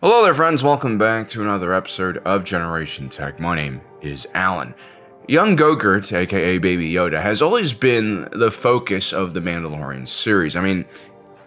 Hello there friends, welcome back to another episode of Generation Tech. My name is Alan. Young Grogru, aka Baby Yoda, has always been the focus of the Mandalorian series. I mean,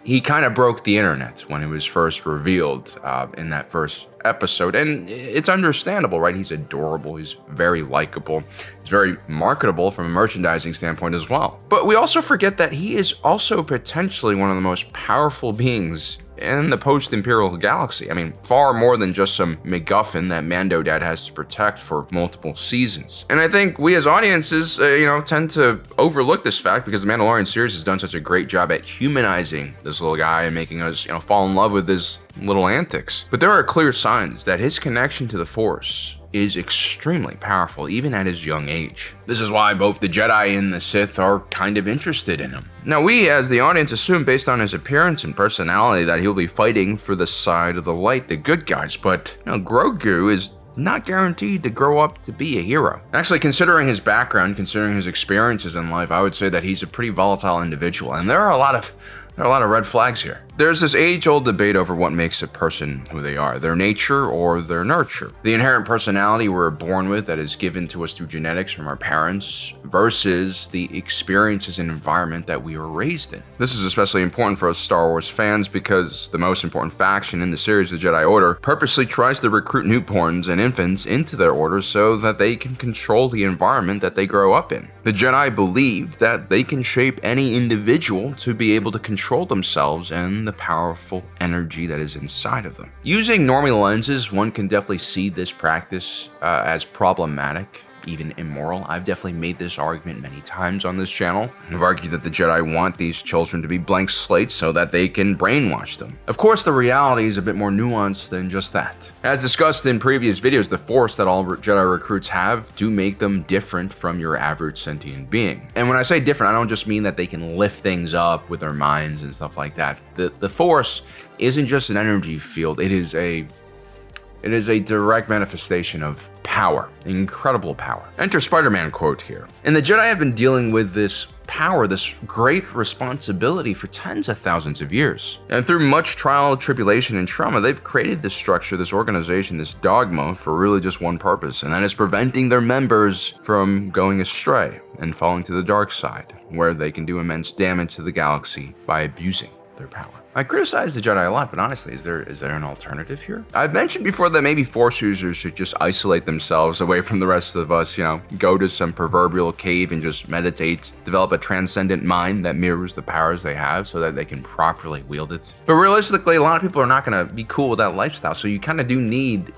he kind of broke the internet when it was first revealed in that first episode, and it's understandable, right? He's adorable, he's very likable, he's very marketable from a merchandising standpoint as well. But we also forget that he is also potentially one of the most powerful beings in the post-Imperial galaxy. I mean, far more than just some MacGuffin that Mando Dad has to protect for multiple seasons. And I think we as audiences, tend to overlook this fact because the Mandalorian series has done such a great job at humanizing this little guy and making us, fall in love with his little antics. But there are clear signs that his connection to the Force is extremely powerful, even at his young age. This is why both the Jedi and the Sith are kind of interested in him. Now, we as the audience assume based on his appearance and personality that he'll be fighting for the side of the light, the good guys, but Grogu is not guaranteed to grow up to be a hero. Actually, considering his background, considering his experiences in life, I would say that he's a pretty volatile individual, and there are a lot of red flags here. There's this age-old debate over what makes a person who they are, their nature or their nurture. The inherent personality we're born with that is given to us through genetics from our parents versus the experiences and environment that we were raised in. This is especially important for us Star Wars fans because the most important faction in the series, the Jedi Order, purposely tries to recruit newborns and infants into their order so that they can control the environment that they grow up in. The Jedi believe that they can shape any individual to be able to control themselves and the powerful energy that is inside of them. Using normie lenses, one can definitely see this practice as problematic, even immoral. I've definitely made this argument many times on this channel. I've argued that the Jedi want these children to be blank slates so that they can brainwash them. Of course, the reality is a bit more nuanced than just that. As discussed in previous videos, the Force that all Jedi recruits have do make them different from your average sentient being. And when I say different, I don't just mean that they can lift things up with their minds and stuff like that. The Force isn't just an energy field, it is a direct manifestation of power, incredible power. Enter Spider-Man quote here. And the Jedi have been dealing with this power, this great responsibility for tens of thousands of years. And through much trial, tribulation, and trauma, they've created this structure, this organization, this dogma for really just one purpose, and that is preventing their members from going astray and falling to the dark side, where they can do immense damage to the galaxy by abusing their power. I criticize the Jedi a lot, but honestly, is there an alternative here? I've mentioned before that maybe Force users should just isolate themselves away from the rest of us, go to some proverbial cave and just meditate, develop a transcendent mind that mirrors the powers they have so that they can properly wield it. But realistically, a lot of people are not going to be cool with that lifestyle, so you kind of do need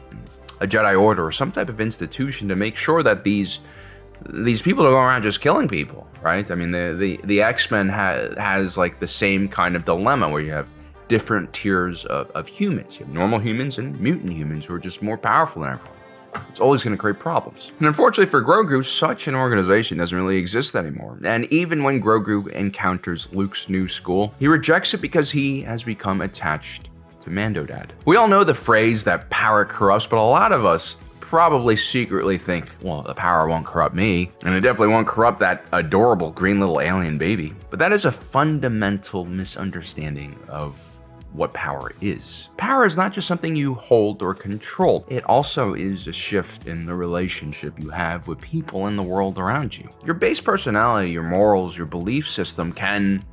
a Jedi Order or some type of institution to make sure that these people don't go around just killing people, right? I mean, the X-Men has like the same kind of dilemma where you have different tiers of humans. You have normal humans and mutant humans who are just more powerful than everyone. It's always going to create problems. And unfortunately for Grogu, such an organization doesn't really exist anymore. And even when Grogu encounters Luke's new school, he rejects it because he has become attached to Mando Dad. We all know the phrase that power corrupts, but a lot of us probably secretly think, well, the power won't corrupt me, and it definitely won't corrupt that adorable green little alien baby. But that is a fundamental misunderstanding of what power is. Power is not just something you hold or control. It also is a shift in the relationship you have with people in the world around you. Your base personality, your morals, your belief system can,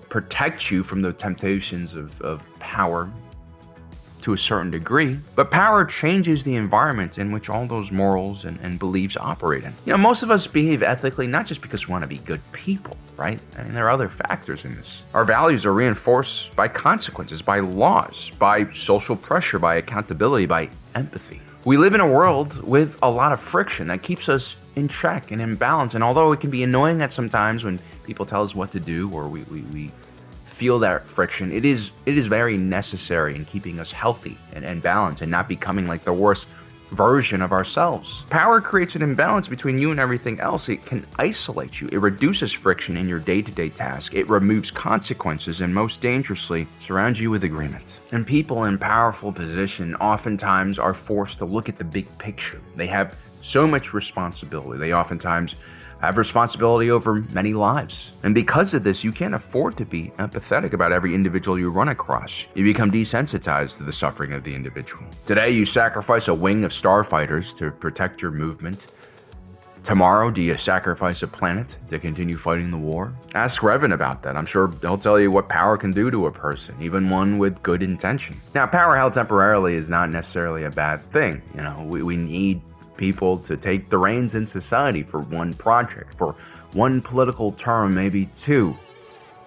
protect you from the temptations of power to a certain degree, but power changes the environment in which all those morals and beliefs operate in. Most of us behave ethically not just because we want to be good people, right? I mean, there are other factors in this. Our values are reinforced by consequences, by laws, by social pressure, by accountability, by empathy. We live in a world with a lot of friction that keeps us in check and in balance, and although it can be annoying at some times when people tell us what to do or we feel that friction, it is very necessary in keeping us healthy and balanced and not becoming like the worst version of ourselves. Power creates an imbalance between you and everything else. It can isolate you. It reduces friction in your day-to-day task. It removes consequences and most dangerously surrounds you with agreement. And people in powerful position oftentimes are forced to look at the big picture. They have so much responsibility. They oftentimes have responsibility over many lives. And because of this, you can't afford to be empathetic about every individual you run across. You become desensitized to the suffering of the individual. Today, you sacrifice a wing of starfighters to protect your movement. Tomorrow, do you sacrifice a planet to continue fighting the war? Ask Revan about that. I'm sure he'll tell you what power can do to a person, even one with good intention. Now, power held temporarily is not necessarily a bad thing. We need people to take the reins in society for one project, for one political term, maybe two.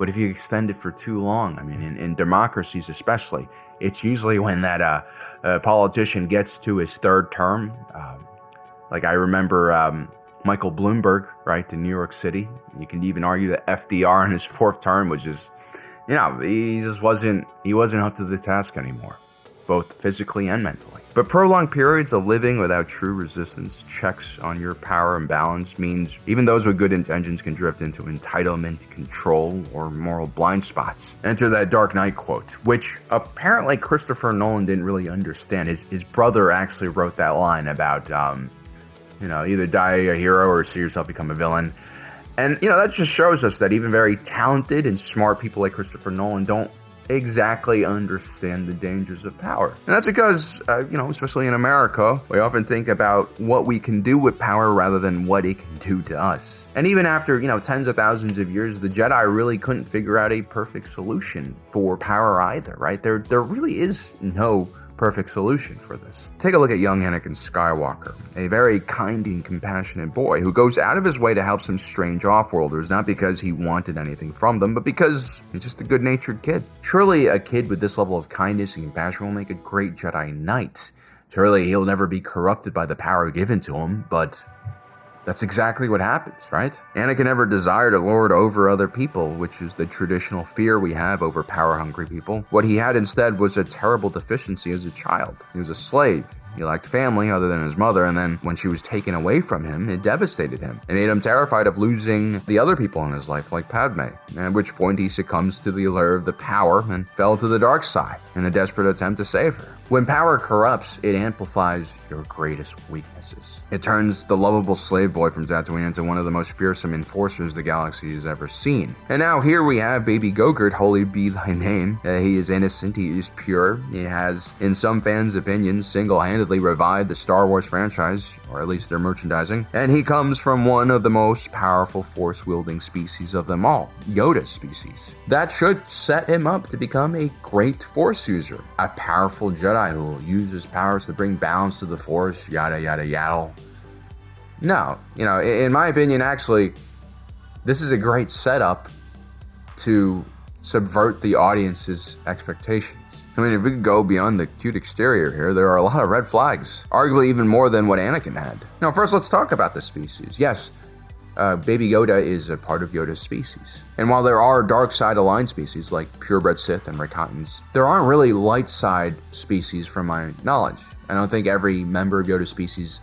But if you extend it for too long, in democracies especially, it's usually when that politician gets to his third term. I remember Michael Bloomberg, right, in New York City. You can even argue that FDR in his fourth term was just, he wasn't up to the task anymore, both physically and mentally. But prolonged periods of living without true resistance checks on your power and balance means even those with good intentions can drift into entitlement, control, or moral blind spots. Enter that Dark Knight quote, which apparently Christopher Nolan didn't really understand. His brother actually wrote that line about, either die a hero or see yourself become a villain. And, that just shows us that even very talented and smart people like Christopher Nolan don't exactly understand the dangers of power. And that's because, especially in America, we often think about what we can do with power rather than what it can do to us. And even after, tens of thousands of years, the Jedi really couldn't figure out a perfect solution for power either, right? There really is no perfect solution for this. Take a look at young Anakin Skywalker, a very kind and compassionate boy who goes out of his way to help some strange offworlders, not because he wanted anything from them, but because he's just a good-natured kid. Surely a kid with this level of kindness and compassion will make a great Jedi Knight. Surely he'll never be corrupted by the power given to him, but that's exactly what happens, right? Anakin never desired to lord over other people, which is the traditional fear we have over power-hungry people. What he had instead was a terrible deficiency as a child. He was a slave. He lacked family other than his mother, and then when she was taken away from him, it devastated him. It made him terrified of losing the other people in his life, like Padme, at which point he succumbs to the allure of the power and fell to the dark side in a desperate attempt to save her. When power corrupts, it amplifies your greatest weaknesses. It turns the lovable slave boy from Tatooine into one of the most fearsome enforcers the galaxy has ever seen. And now here we have Baby Yoda, holy be thy name. He is innocent, he is pure. He has, in some fans' opinions, single-handedly revived the Star Wars franchise, or at least their merchandising. And he comes from one of the most powerful force-wielding species of them all, Yoda's species. That should set him up to become a great force user, a powerful Jedi who will use his powers to bring balance to the Force, yada yada yada. No, in my opinion, actually, this is a great setup to subvert the audience's expectations. If we could go beyond the cute exterior here, there are a lot of red flags, arguably even more than what Anakin had. Now, first, let's talk about the species. Yes, Baby Yoda is a part of Yoda's species. And while there are dark side aligned species like purebred Sith and Rakatans, there aren't really light side species from my knowledge. I don't think every member of Yoda's species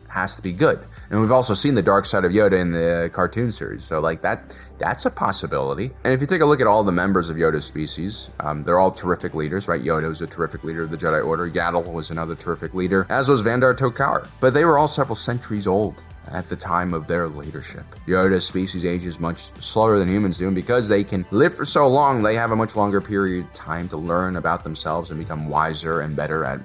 has to be good. And we've also seen the dark side of Yoda in the cartoon series, so that's a possibility. And if you take a look at all the members of Yoda's species, they're all terrific leaders, right? Yoda was a terrific leader of the Jedi Order, Yaddle was another terrific leader, as was Vandar Tokar. But they were all several centuries old at the time of their leadership. Yoda's species ages much slower than humans do, and because they can live for so long, they have a much longer period of time to learn about themselves and become wiser and better at,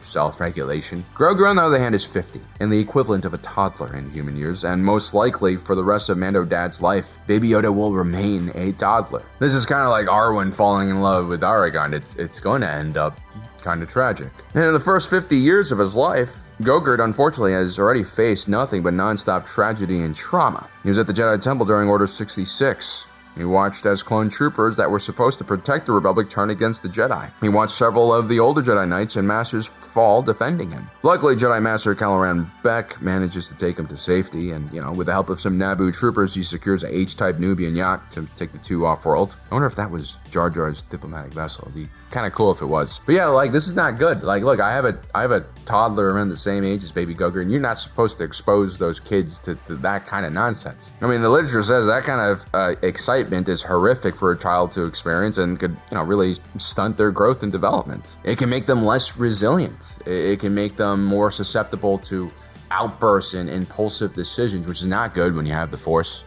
self-regulation. Grogru, on the other hand, is 50, and the equivalent of a toddler in human years, and most likely for the rest of Mando Dad's life, Baby Yoda will remain a toddler. This is kind of like Arwen falling in love with Aragon. It's going to end up kind of tragic. And in the first 50 years of his life, Grogu, unfortunately, has already faced nothing but non-stop tragedy and trauma. He was at the Jedi Temple during Order 66. He watched as clone troopers that were supposed to protect the Republic turn against the Jedi. He watched several of the older Jedi Knights and Masters fall defending him. Luckily, Jedi Master Caloran Beck manages to take him to safety, and, with the help of some Naboo troopers, he secures a H-type Nubian yacht to take the two off-world. I wonder if that was Jar Jar's diplomatic vessel. It'd be kind of cool if it was. But yeah, this is not good. Look, I have a toddler around the same age as Baby Grogu, and you're not supposed to expose those kids to that kind of nonsense. The literature says that kind of excitement is horrific for a child to experience and could, really stunt their growth and development. It can make them less resilient. It can make them more susceptible to outbursts and impulsive decisions, which is not good when you have the Force.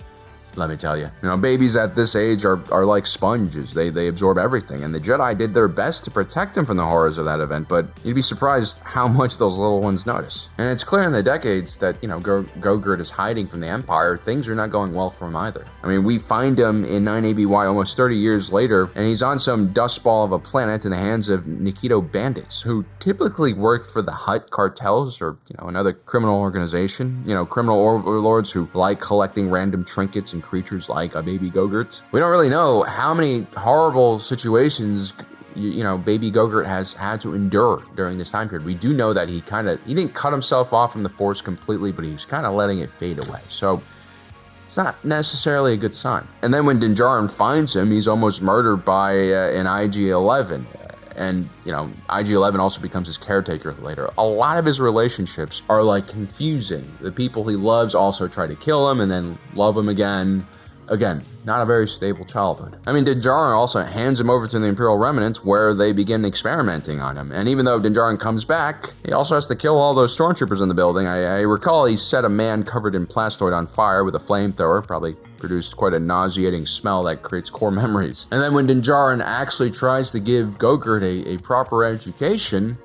Let me tell you. You know, babies at this age are like sponges. They absorb everything, and the Jedi did their best to protect him from the horrors of that event, but you'd be surprised how much those little ones notice. And it's clear in the decades that, you know, Grogru is hiding from the Empire. Things are not going well for him either. I mean, we find him in 9 ABY almost 30 years later, and he's on some dust ball of a planet in the hands of Nikito bandits, who typically work for the Hutt cartels or, you know, another criminal organization. You know, criminal overlords who like collecting random trinkets and creatures like a Baby Gogurt. We don't really know how many horrible situations, you know, Baby Gogurt has had to endure during this time period. We do know that he didn't cut himself off from the Force completely, but he was kind of letting it fade away. So it's not necessarily a good sign. And then when Din Djarin finds him, he's almost murdered by an IG-11. And, you know, IG-11 also becomes his caretaker later. A lot of his relationships are, like, confusing. The people he loves also try to kill him and then love him again. Again, not a very stable childhood. I mean, Din Djarin also hands him over to the Imperial Remnants, where they begin experimenting on him. And even though Din Djarin comes back, he also has to kill all those stormtroopers in the building. I recall he set a man covered in plastoid on fire with a flamethrower, probably produced quite a nauseating smell that creates core memories. And then when Din Djarin actually tries to give Gogurt a proper education,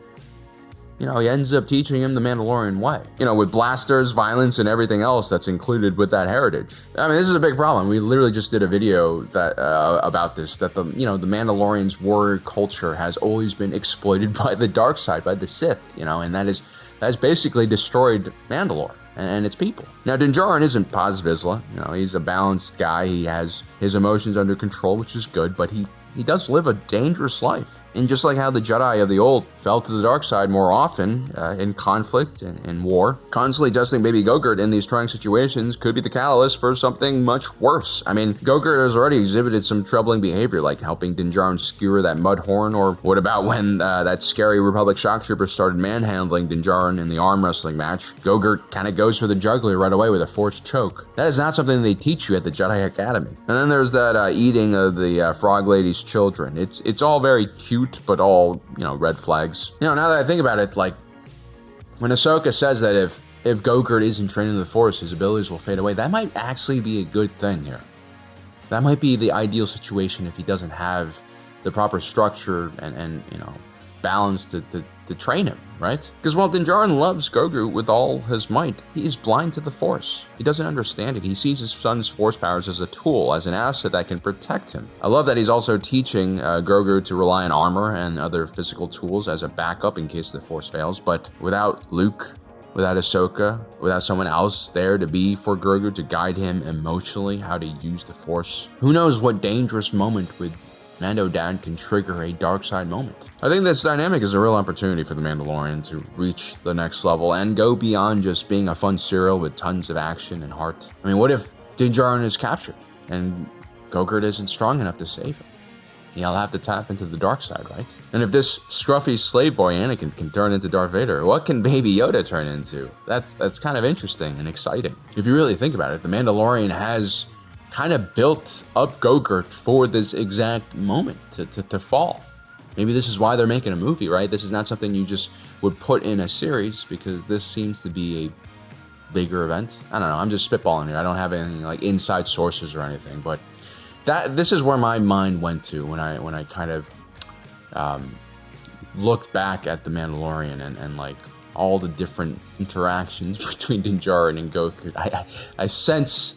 you know, he ends up teaching him the Mandalorian way. You know, with blasters, violence, and everything else that's included with that heritage. I mean, this is a big problem. We literally just did a video that about this, that the Mandalorian's warrior culture has always been exploited by the dark side, by the Sith, you know, and that has basically destroyed Mandalore and its people. Now, Din Djarin isn't Paz Vizsla. You know, he's a balanced guy. He has his emotions under control, which is good, but he does live a dangerous life. And just like how the Jedi of the old fell to the dark side more often in conflict and in war, constantly testing Baby Gogurt in these trying situations could be the catalyst for something much worse. I mean, Gogurt has already exhibited some troubling behavior, like helping Din Djarin skewer that mud horn, or what about when that scary Republic shock trooper started manhandling Din Djarin in the arm wrestling match? Gogurt kind of goes for the jugular right away with a forced choke. That is not something they teach you at the Jedi Academy. And then there's that eating of the Frog Lady's children. It's all very cute, but all, you know, red flags. You know, now that I think about it, like, when Ahsoka says that if Gogurt isn't trained in the Force, his abilities will fade away, that might actually be a good thing here. That might be the ideal situation if he doesn't have the proper structure and you know, balance to train him, right? Because while Din Djarin loves Grogu with all his might, he is blind to the Force. He doesn't understand it. He sees his son's Force powers as a tool, as an asset that can protect him. I love that he's also teaching Grogu to rely on armor and other physical tools as a backup in case the Force fails, but without Luke, without Ahsoka, without someone else there to be for Grogu to guide him emotionally how to use the Force, who knows what dangerous moment with Mando Dad can trigger a dark side moment. I think this dynamic is a real opportunity for the Mandalorian to reach the next level and go beyond just being a fun serial with tons of action and heart. I mean, what if Din Djarin is captured and Gogurt isn't strong enough to save him? He'll have to tap into the dark side, right? And if this scruffy slave boy Anakin can turn into Darth Vader, what can Baby Yoda turn into? That's kind of interesting and exciting. If you really think about it, the Mandalorian has kind of built up Gogurt for this exact moment to fall. Maybe this is why they're making a movie, right? This is not something you just would put in a series, because this seems to be a bigger event. I don't know, I'm just spitballing here. I don't have anything like inside sources or anything, but this is where my mind went to when I kind of looked back at the Mandalorian and like all the different interactions between Din Djarin and Gogurt. I sense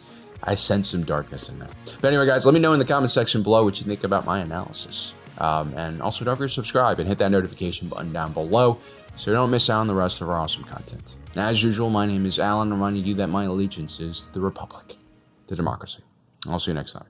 some darkness in there. But anyway, guys, let me know in the comment section below what you think about my analysis. And also don't forget to subscribe and hit that notification button down below so you don't miss out on the rest of our awesome content. And as usual, my name is Alan, reminding you that my allegiance is the Republic, to democracy. I'll see you next time.